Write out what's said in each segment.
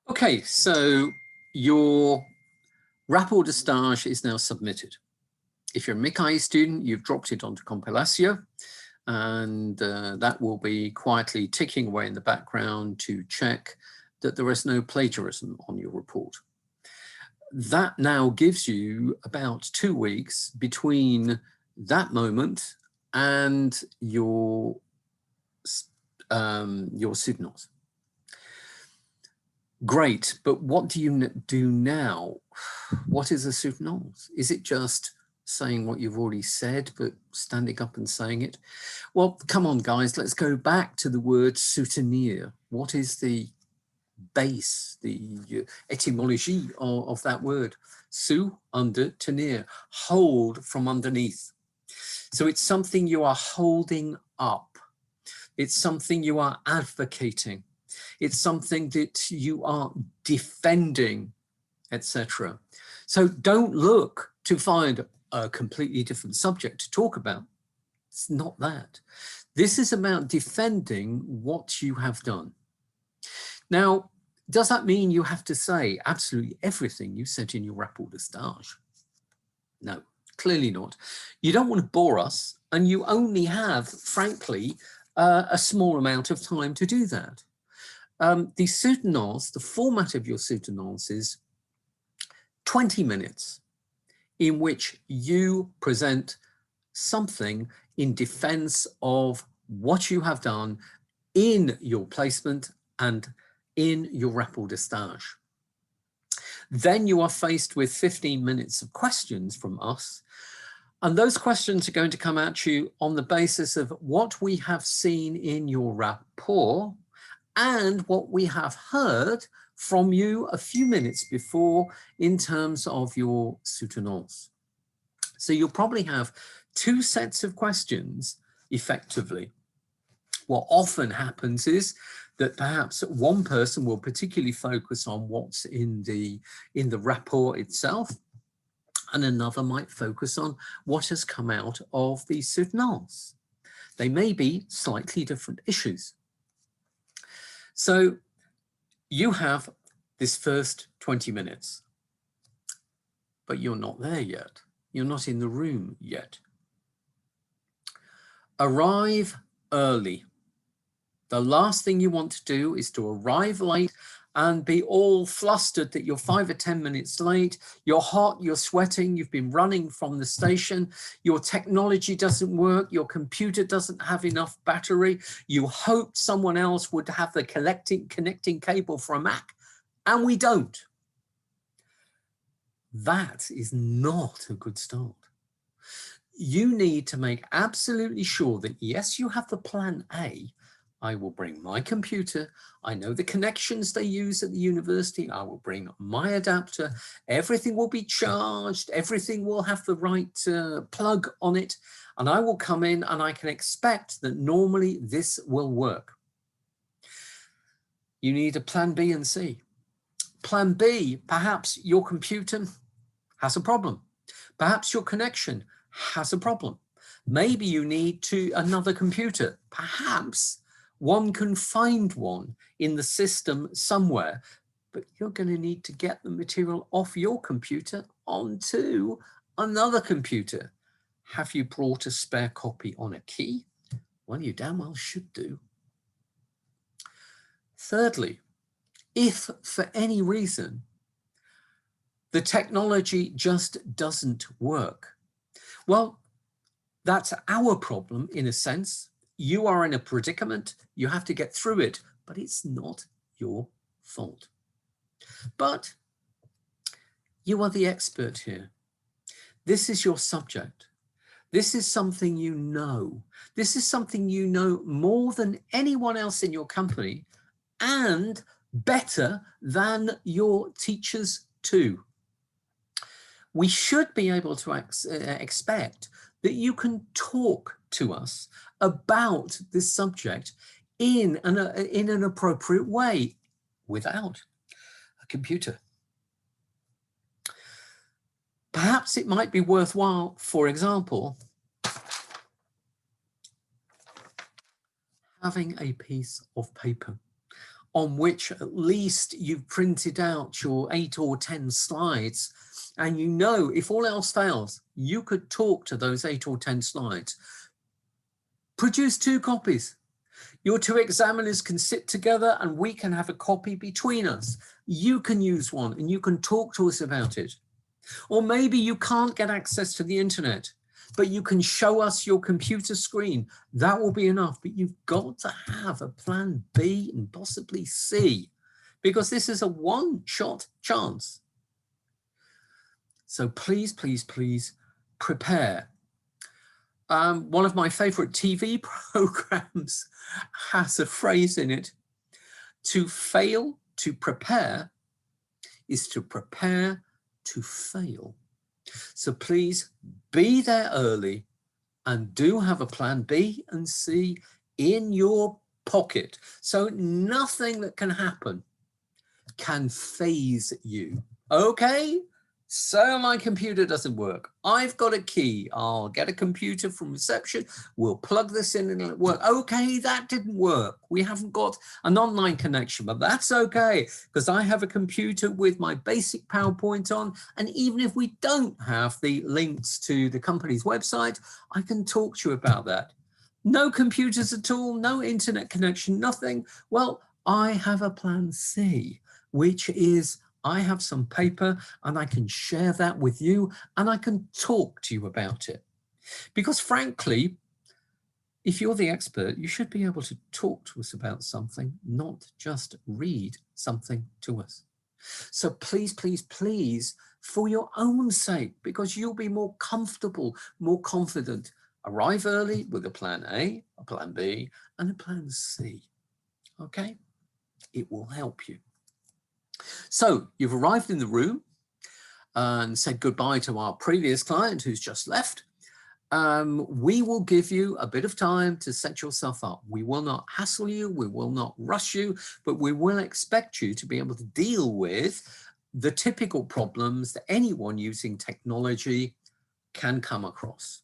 Okay, so your rapport de stage is now submitted. If you're a MICI student, you've dropped it onto Compilatio, and that will be quietly ticking away in the background to check that there is no plagiarism on your report. That now gives you about 2 weeks between that moment and your Soutenance. Great, but what do you do now? What is a Soutenance? Is it just saying what you've already said, but standing up and saying it? Well, come on, guys, let's go back to the word soutenir. What is the base, the etymology of that word? Sous, under, tenir, hold from underneath. So it's something you are holding up. It's something you are advocating. It's something that you are defending, etc. So don't look to find a completely different subject to talk about. It's not that. This is about defending what you have done. Now, does that mean you have to say absolutely everything you said in your rapport de stage? No, clearly not. You don't want to bore us, and you only have, frankly, a small amount of time to do that. The Soutenance, the format of your Soutenance is 20 minutes in which you present something in defense of what you have done in your placement and in your rapport de stage. Then you are faced with 15 minutes of questions from us. And those questions are going to come at you on the basis of what we have seen in your rapport and what we have heard from you a few minutes before in terms of your Soutenance. So you'll probably have 2 sets of questions effectively. What often happens is that perhaps one person will particularly focus on what's in the rapport itself, and another might focus on what has come out of the Soutenance. They may be slightly different issues. So you have this first 20 minutes, but you're not there yet. You're not in the room yet. Arrive early. The last thing you want to do is to arrive late and be all flustered that you're 5 or 10 minutes late. You're hot, you're sweating, you've been running from the station, your technology doesn't work, your computer doesn't have enough battery. You hoped someone else would have the connecting cable for a Mac, and we don't. That is not a good start. You need to make absolutely sure that, yes, you have the plan A. I will bring my computer. I know the connections they use at the university. I will bring my adapter. Everything will be charged. Everything will have the right plug on it. And I will come in and I can expect that normally this will work. You need a plan B and C. Plan B, perhaps your computer has a problem. Perhaps your connection has a problem. Maybe you need another computer. Perhaps one can find one in the system somewhere, but you're going to need to get the material off your computer onto another computer. Have you brought a spare copy on a key? Well, you damn well should do. Thirdly, if for any reason the technology just doesn't work, well, that's our problem in a sense. You are in a predicament, you have to get through it, but it's not your fault. But you are the expert here. This is your subject. This is something you know. This is something you know more than anyone else in your company and better than your teachers too. We should be able to expect that you can talk to us about this subject in an appropriate way without a computer. Perhaps it might be worthwhile, for example, having a piece of paper on which at least you've printed out your 8 or 10 slides, and you know if all else fails, you could talk to those 8 or 10 slides. Produce 2 copies. Your 2 examiners can sit together and we can have a copy between us. You can use one and you can talk to us about it. Or maybe you can't get access to the internet, but you can show us your computer screen. That will be enough, but you've got to have a plan B and possibly C, because this is a one-shot chance. So please, please, please prepare. One of my favorite TV programs has a phrase in it: to fail to prepare is to prepare to fail. So please be there early and do have a plan B and C in your pocket. So nothing that can happen can phase you. Okay? So my computer doesn't work. I've got a key. I'll get a computer from reception. We'll plug this in and it'll work. Okay, that didn't work. We haven't got an online connection, but that's okay, because I have a computer with my basic PowerPoint on. And even if we don't have the links to the company's website, I can talk to you about that. No computers at all, no internet connection, nothing. Well, I have a plan C, which is I have some paper and I can share that with you and I can talk to you about it. Because frankly, if you're the expert, you should be able to talk to us about something, not just read something to us. So please, please, please, for your own sake, because you'll be more comfortable, more confident, arrive early with a plan A, a plan B, and a plan C. Okay? It will help you. So you've arrived in the room and said goodbye to our previous client who's just left. We will give you a bit of time to set yourself up. We will not hassle you, we will not rush you, but we will expect you to be able to deal with the typical problems that anyone using technology can come across.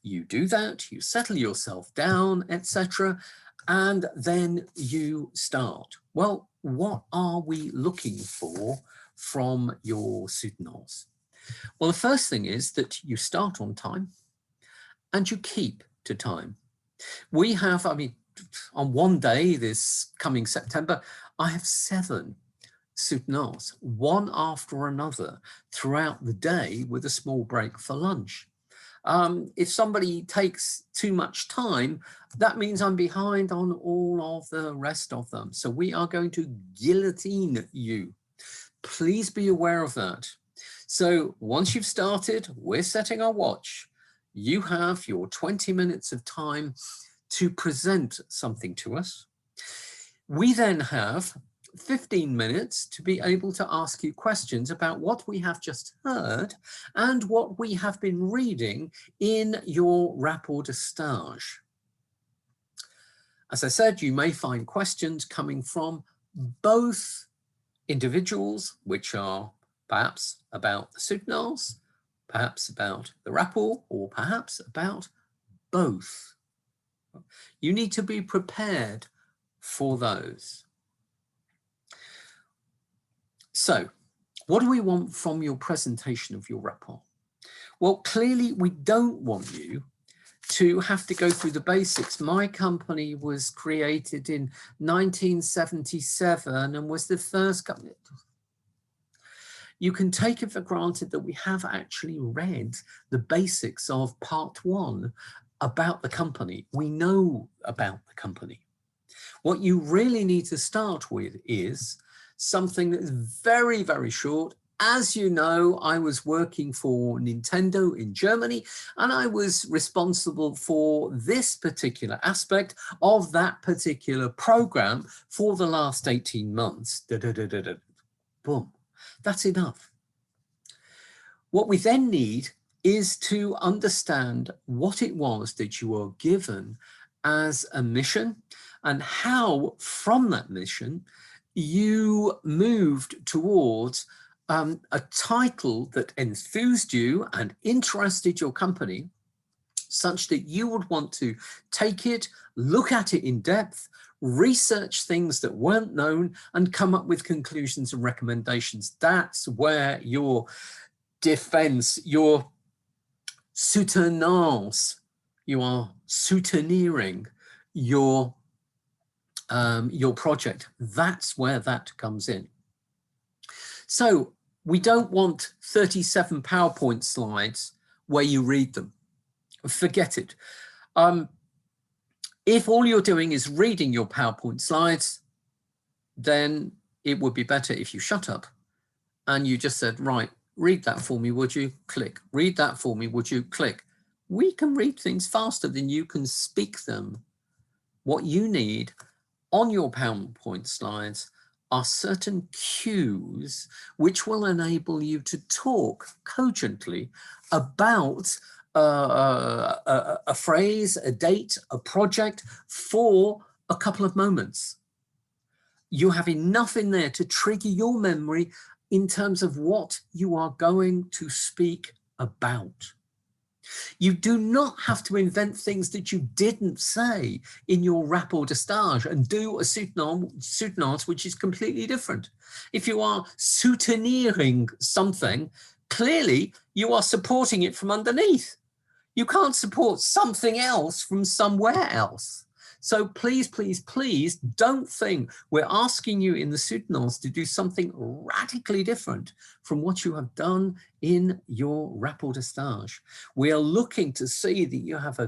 You do that, you settle yourself down, etc., and then you start. Well, what are we looking for from your Soutenance? Well, the first thing is that you start on time and you keep to time. We have, I mean, on one day this coming September, I have 7 Soutenance, one after another throughout the day with a small break for lunch. If somebody takes too much time, that means I'm behind on all of the rest of them. So we are going to guillotine you. Please be aware of that. So once you've started, we're setting our watch. You have your 20 minutes of time to present something to us. We then have 15 minutes to be able to ask you questions about what we have just heard and what we have been reading in your rapport de stage. As I said, you may find questions coming from both individuals, which are perhaps about the Soutenance, perhaps about the rapport, or perhaps about both. You need to be prepared for those. So, what do we want from your presentation of your rapport? Well, clearly we don't want you to have to go through the basics. My company was created in 1977 and was the first company. You can take it for granted that we have actually read the basics of part 1 about the company. We know about the company. What you really need to start with is something that is very, very short. As you know, I was working for Nintendo in Germany, and I was responsible for this particular aspect of that particular program for the last 18 months. Boom. That's enough. What we then need is to understand what it was that you were given as a mission and how from that mission you moved towards a title that enthused you and interested your company such that you would want to take it, look at it in depth, research things that weren't known, and come up with conclusions and recommendations. That's where your defense, your soutenance, you are souteniering your project. That's where that comes in. So we don't want 37 PowerPoint slides where you read them. Forget it. If all you're doing is reading your PowerPoint slides, then it would be better if you shut up and you just said, right, read that for me, would you? Click. Read that for me, would you? Click. We can read things faster than you can speak them. What you need on your PowerPoint slides are certain cues which will enable you to talk cogently about a phrase, a date, a project for a couple of moments. You have enough in there to trigger your memory in terms of what you are going to speak about. You do not have to invent things that you didn't say in your rapport de stage and do a soutenance which is completely different. If you are souteniering something, clearly you are supporting it from underneath. You can't support something else from somewhere else. So please, please, please don't think we're asking you in the soutenance to do something radically different from what you have done in your rapport de stage. We are looking to see that you have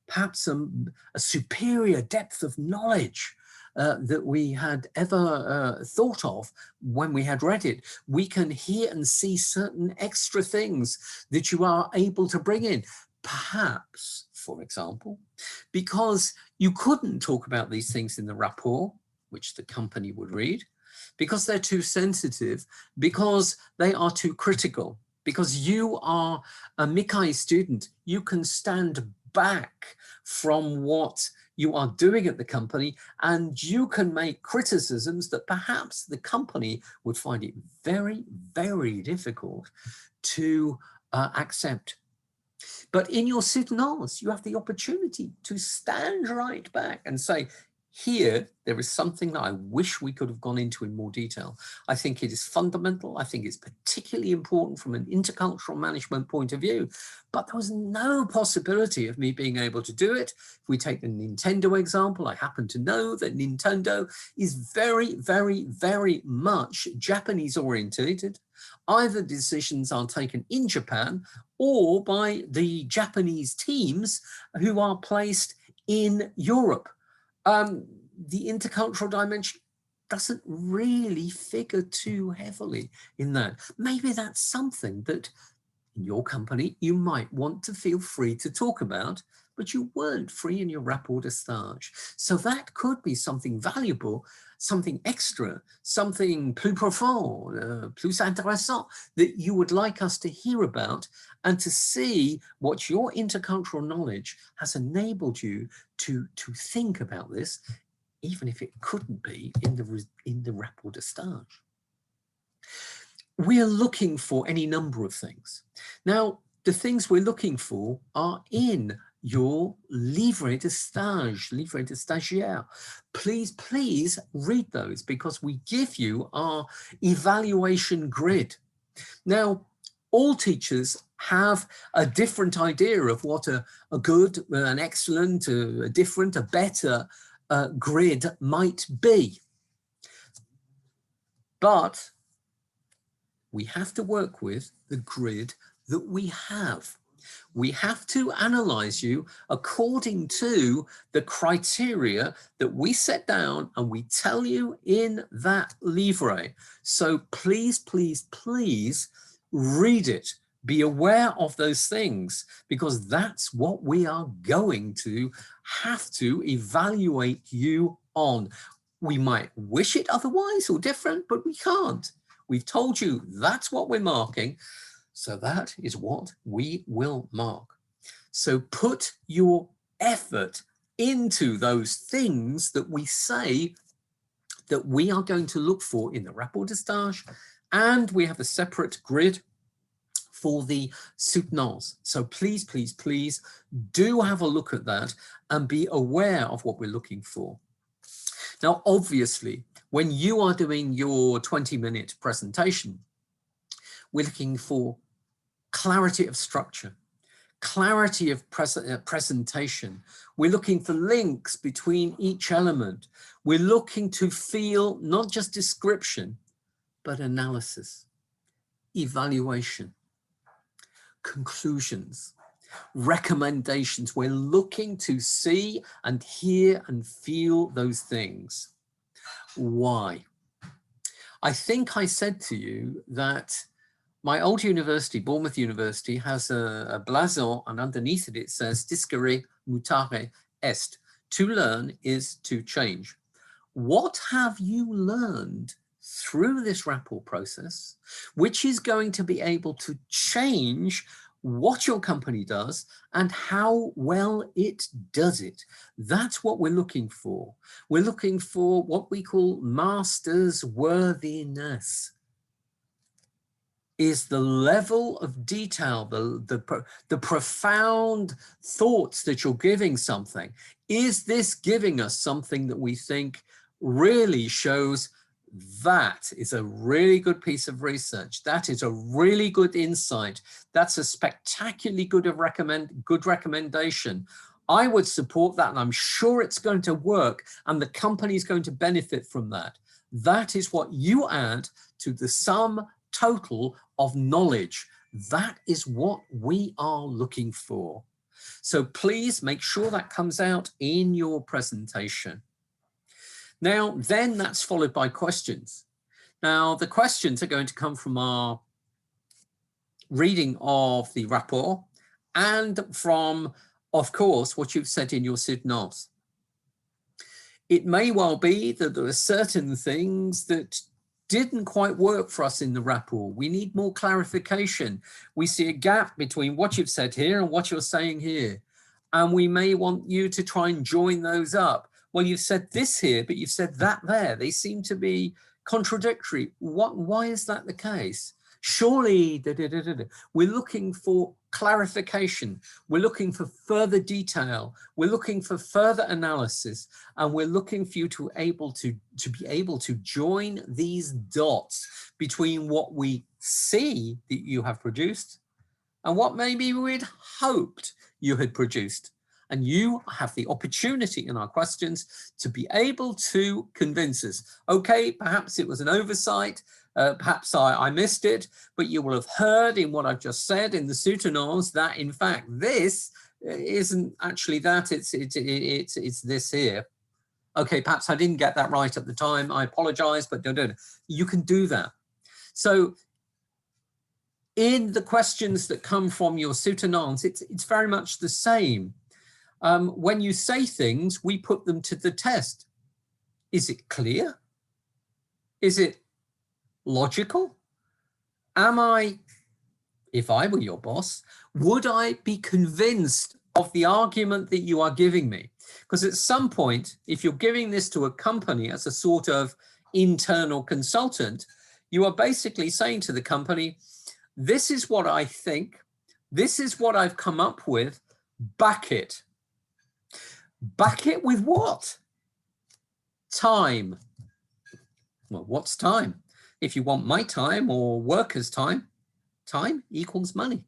perhaps a superior depth of knowledge that we had ever thought of when we had read it. We can hear and see certain extra things that you are able to bring in. Perhaps, for example, because you couldn't talk about these things in the rapport, which the company would read, because they're too sensitive, because they are too critical, because you are a Mikai student, you can stand back from what you are doing at the company and you can make criticisms that perhaps the company would find it very, very difficult to accept. But in your soutenance, you have the opportunity to stand right back and say, here, there is something that I wish we could have gone into in more detail. I think it is fundamental. I think it's particularly important from an intercultural management point of view, but there was no possibility of me being able to do it. If we take the Nintendo example, I happen to know that Nintendo is very, very, very much Japanese orientated. Either decisions are taken in Japan or by the Japanese teams who are placed in Europe. The intercultural dimension doesn't really figure too heavily in that. Maybe that's something that in your company you might want to feel free to talk about, but you weren't free in your rapport de stage. So that could be something valuable, something extra, something plus profond, plus intéressant that you would like us to hear about and to see what your intercultural knowledge has enabled you to think about this, even if it couldn't be in the rapport de stage. We're looking for any number of things. Now, the things we're looking for are in your livret de stage, livret de stagiaire. Please, please read those because we give you our evaluation grid. Now, all teachers have a different idea of what a good, an excellent, a different, a better grid might be. But we have to work with the grid that we have. We have to analyze you according to the criteria that we set down and we tell you in that livret. So please, please, please read it. Be aware of those things because that's what we are going to have to evaluate you on. We might wish it otherwise or different, but we can't. We've told you that's what we're marking. So that is what we will mark. So put your effort into those things that we say that we are going to look for in the rapport de stage. And we have a separate grid for the soutenance. So please, please, please do have a look at that and be aware of what we're looking for. Now, obviously, when you are doing your 20-minute presentation, we're looking for clarity of structure, clarity of presentation. We're looking for links between each element. We're looking to feel not just description, but analysis, evaluation, conclusions, recommendations. We're looking to see and hear and feel those things. Why? I think I said to you that my old university, Bournemouth University, has a blason, and underneath it, it says, discere mutare est. To learn is to change. What have you learned through this rapport process, which is going to be able to change what your company does and how well it does it? That's what we're looking for. We're looking for what we call master's worthiness. Is the level of detail, the profound thoughts that you're giving something. Is this giving us something that we think really shows that is a really good piece of research? That is a really good insight. That's a spectacularly good recommendation. I would support that, and I'm sure it's going to work, and the company is going to benefit from that. That is what you add to the sum total of knowledge. That is what we are looking for. So please make sure that comes out in your presentation. Now, then that's followed by questions. Now, the questions are going to come from our reading of the rapport and from, of course, what you've said in your soutenance. It may well be that there are certain things that didn't quite work for us in the rapport. We need more clarification. We see a gap between what you've said here and what you're saying here. And we may want you to try and join those up. Well, you've said this here, but you've said that there. They seem to be contradictory. Why is that the case? Surely, we're looking for clarification. We're looking for further detail. We're looking for further analysis, and we're looking for you to be able to join these dots between what we see that you have produced and what maybe we'd hoped you had produced. And you have the opportunity in our questions to be able to convince us. Okay, perhaps it was an oversight. Perhaps I missed it, but you will have heard in what I've just said in the soutenance that in fact this isn't actually that, it's this here. Okay, perhaps I didn't get that right at the time. I apologize, but you can do that. So in the questions that come from your soutenance, it's very much the same. When you say things, we put them to the test. Is it clear? Is it logical? Am I, if I were your boss, would I be convinced of the argument that you are giving me? Because at some point, if you're giving this to a company as a sort of internal consultant, you are basically saying to the company, this is what I think, this is what I've come up with, back it. Back it with what? Time. Well, what's time? If you want my time or workers' time, time equals money.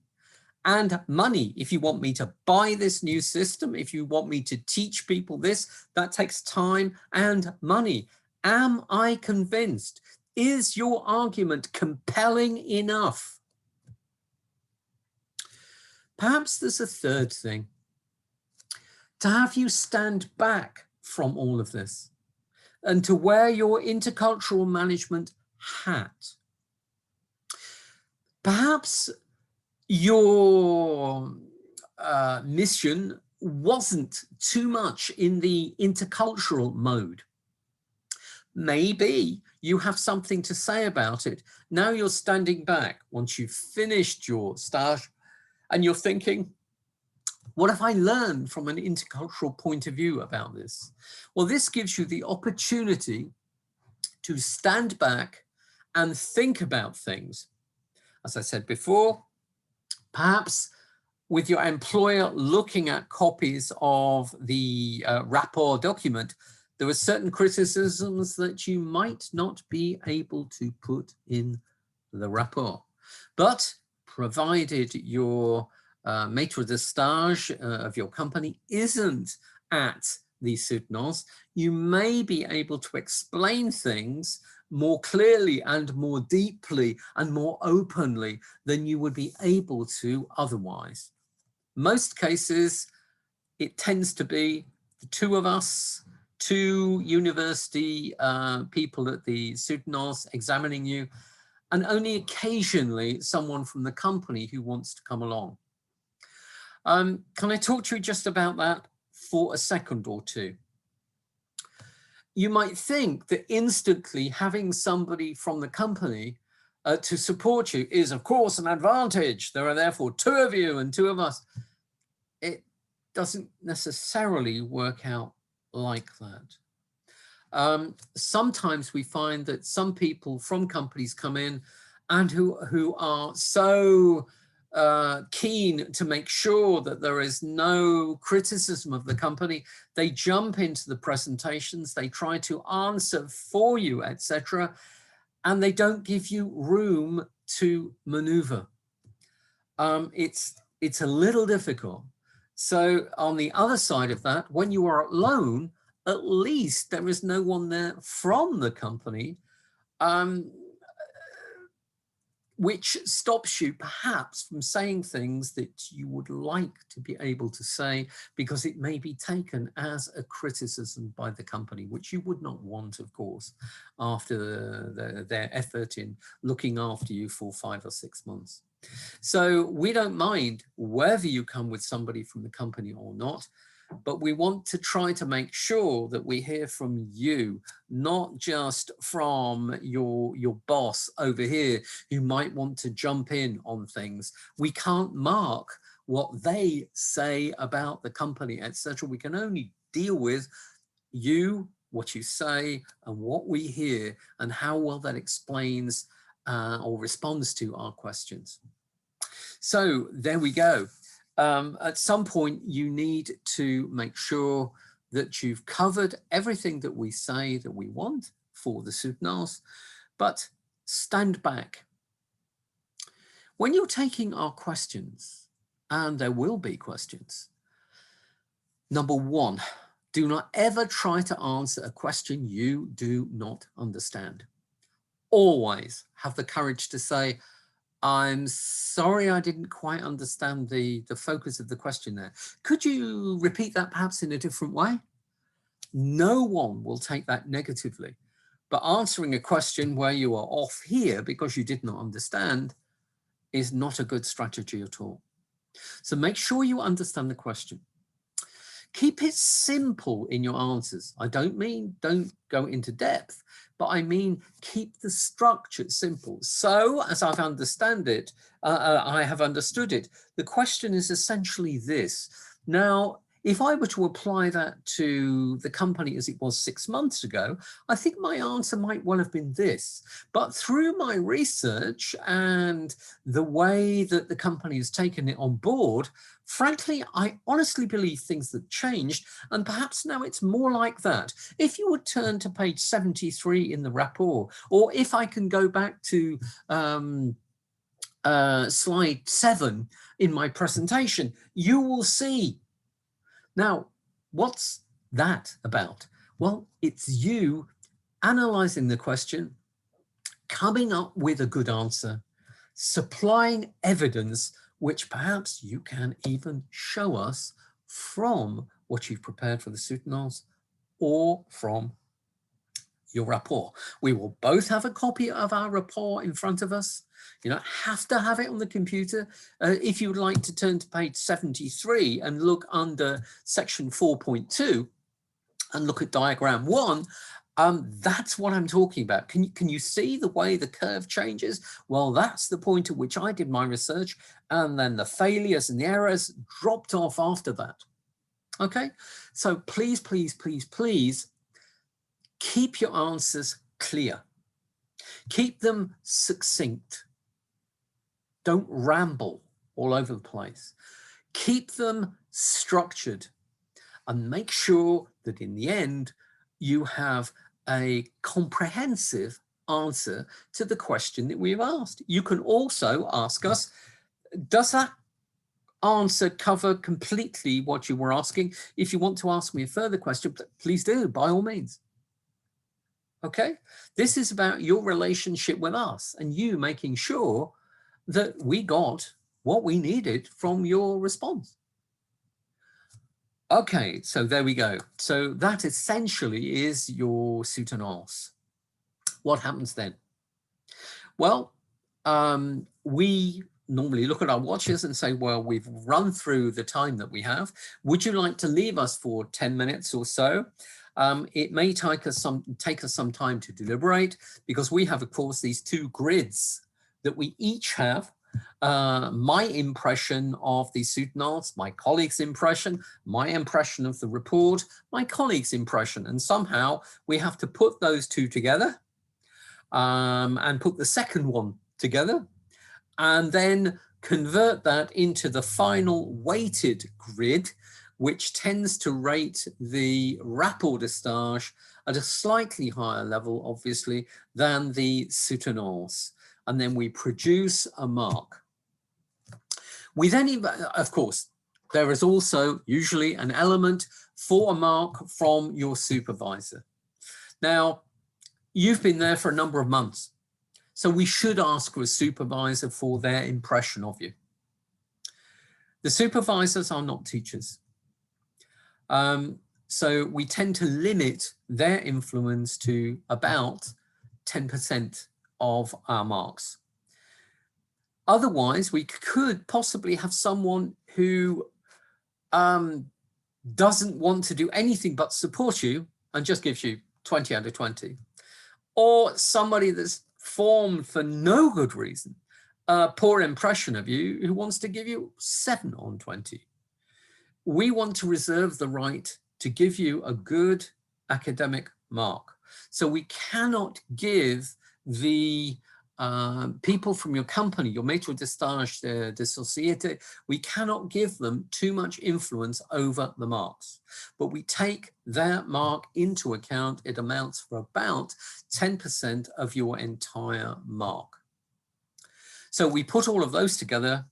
And money, if you want me to buy this new system, if you want me to teach people this, that takes time and money. Am I convinced? Is your argument compelling enough? Perhaps there's a third thing. To have you stand back from all of this and to wear your intercultural management hat. Perhaps your mission wasn't too much in the intercultural mode. Maybe you have something to say about it. Now you're standing back once you've finished your stage and you're thinking, what have I learned from an intercultural point of view about this? Well, this gives you the opportunity to stand back and think about things. As I said before, Perhaps with your employer looking at copies of the rapport document, there are certain criticisms that you might not be able to put in the rapport. But provided your maître de stage of your company isn't at the soutenance, you may be able to explain things more clearly and more deeply and more openly than you would be able to otherwise. Most cases, it tends to be the two of us, two university people at the soutenance examining you, and only occasionally someone from the company who wants to come along. Can I talk to you just about that for a second or two? You might think that instantly having somebody from the company to support you is, of course, an advantage. There are therefore two of you and two of us. It doesn't necessarily work out like that. Sometimes we find that some people from companies come in and who are so keen to make sure that there is no criticism of the company, they jump into the presentations, they try to answer for you, etc., and they don't give you room to maneuver. It's a little difficult. So on the other side of that, when you are alone, at least there is no one there from the company, which stops you perhaps from saying things that you would like to be able to say, because it may be taken as a criticism by the company, which you would not want, of course, after their effort in looking after you for 5 or 6 months. So we don't mind whether you come with somebody from the company or not, but we want to try to make sure that we hear from you, not just from your boss over here who might want to jump in on things. We can't mark what they say about the company, etc. We can only deal with you, what you say, and what we hear, and how well that explains or responds to our questions. So there we go. At some point, you need to make sure that you've covered everything that we say that we want for the soutenance, but stand back. When you're taking our questions, and there will be questions, number one, do not ever try to answer a question you do not understand. Always have the courage to say, I'm sorry, I didn't quite understand the focus of the question there. Could you repeat that perhaps in a different way? No one will take that negatively, but answering a question where you are off here because you did not understand is not a good strategy at all. So make sure you understand the question. Keep it simple in your answers. I don't mean don't go into depth, but I mean keep the structure simple. So as I have understood it, the question is essentially this. Now, if I were to apply that to the company as it was 6 months ago, I think my answer might well have been this. But through my research and the way that the company has taken it on board, frankly, I honestly believe things have changed, and perhaps now it's more like that. If you would turn to page 73 in the rapport, or if I can go back to slide 7 in my presentation, you will see. Now, what's that about? Well, it's you analyzing the question, coming up with a good answer, supplying evidence which perhaps you can even show us from what you've prepared for the soutenance or from your rapport. We will both have a copy of our rapport in front of us. You don't have to have it on the computer. If you would like to turn to page 73 and look under section 4.2 and look at diagram 1, that's what I'm talking about. Can you see the way the curve changes? Well, that's the point at which I did my research, and then the failures and the errors dropped off after that. Okay, so please, please, please, please keep your answers clear. Keep them succinct. Don't ramble. all over the place. Keep them structured and make sure that in the end, you have a comprehensive answer to the question that we've asked. You can also ask us, does that answer cover completely what you were asking? If you want to ask me a further question, please do, by all means. Okay, this is about your relationship with us and you making sure that we got what we needed from your response. Okay, so there we go. So that essentially is your soutenance. What happens then? Well, we normally look at our watches and say, well, we've run through the time that we have. Would you like to leave us for 10 minutes or so? It may take us some time to deliberate, because we have, of course, these two grids that we each have. My impression of the soutenance, my colleague's impression, my impression of the report, my colleague's impression. And somehow we have to put those two together and put the second one together, and then convert that into the final weighted grid, which tends to rate the rapport de stage at a slightly higher level, obviously, than the soutenance. And then we produce a mark. We then, of course, there is also usually an element for a mark from your supervisor. Now, you've been there for a number of months, so we should ask a supervisor for their impression of you. The supervisors are not teachers. So we tend to limit their influence to about 10% of our marks. Otherwise, we could possibly have someone who doesn't want to do anything but support you and just gives you 20 out of 20. Or somebody that's formed for no good reason a poor impression of you who wants to give you 7 on 20. We want to reserve the right to give you a good academic mark. So we cannot give the people from your company, your maître de stage de société, we cannot give them too much influence over the marks. But we take their mark into account. It amounts for about 10% of your entire mark. So we put all of those together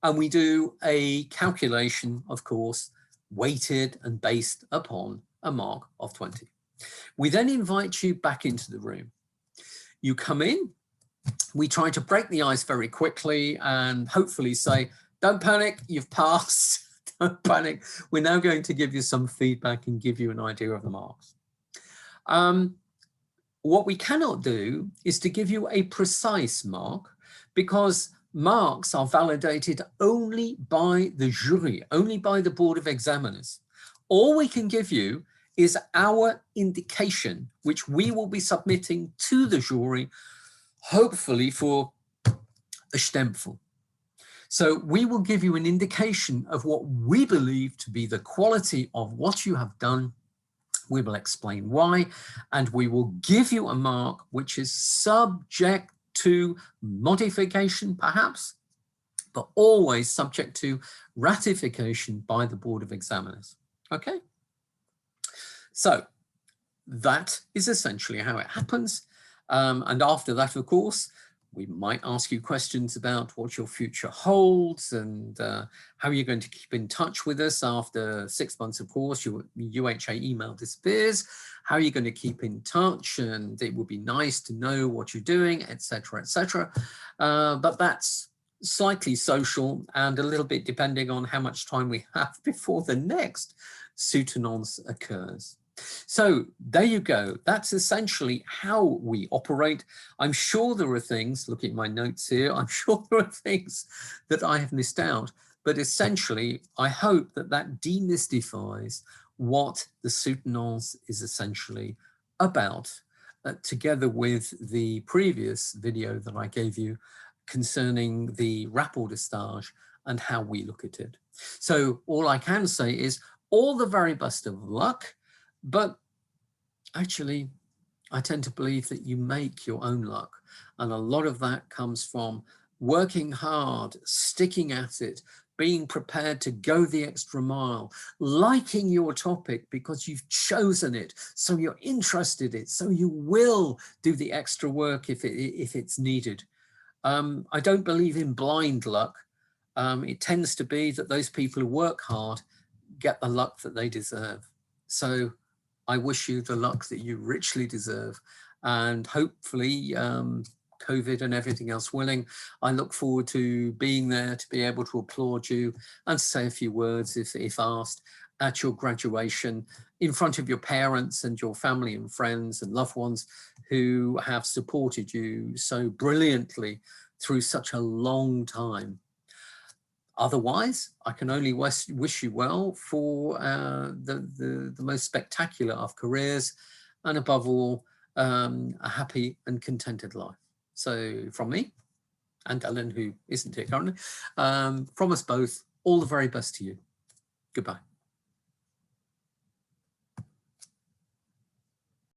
and we do a calculation, of course, weighted and based upon a mark of 20. We then invite you back into the room. You come in, we try to break the ice very quickly and hopefully say, don't panic, you've passed, don't panic. We're now going to give you some feedback and give you an idea of the marks. What we cannot do is to give you a precise mark, because marks are validated only by the jury, only by the Board of Examiners. All we can give you is our indication, which we will be submitting to the jury, hopefully for a Stempel. So we will give you an indication of what we believe to be the quality of what you have done. We will explain why, and we will give you a mark which is subject to modification, perhaps, but always subject to ratification by the Board of Examiners. Okay? So that is essentially how it happens. And after that, of course, we might ask you questions about what your future holds and how you're going to keep in touch with us after 6 months. Of course, your UHA email disappears. How are you going to keep in touch? And it would be nice to know what you're doing, etc., etc. But that's slightly social and a little bit depending on how much time we have before the next soutenance occurs. So there you go. That's essentially how we operate. I'm sure there are things, looking at my notes here, I'm sure there are things that I have missed out, but essentially, I hope that that demystifies what the soutenance is essentially about, together with the previous video that I gave you concerning the rapport de stage and how we look at it. So all I can say is all the very best of luck. But actually, I tend to believe that you make your own luck. And a lot of that comes from working hard, sticking at it, being prepared to go the extra mile, liking your topic because you've chosen it, so you're interested in it, so you will do the extra work if it's needed. I don't believe in blind luck. It tends to be that those people who work hard get the luck that they deserve. So I wish you the luck that you richly deserve. And hopefully, COVID and everything else willing, I look forward to being there to be able to applaud you and say a few words if asked at your graduation in front of your parents and your family and friends and loved ones who have supported you so brilliantly through such a long time. Otherwise, I can only wish you well for the most spectacular of careers, and above all, a happy and contented life. So from me, and Ellen, who isn't here currently, from us both, all the very best to you. Goodbye.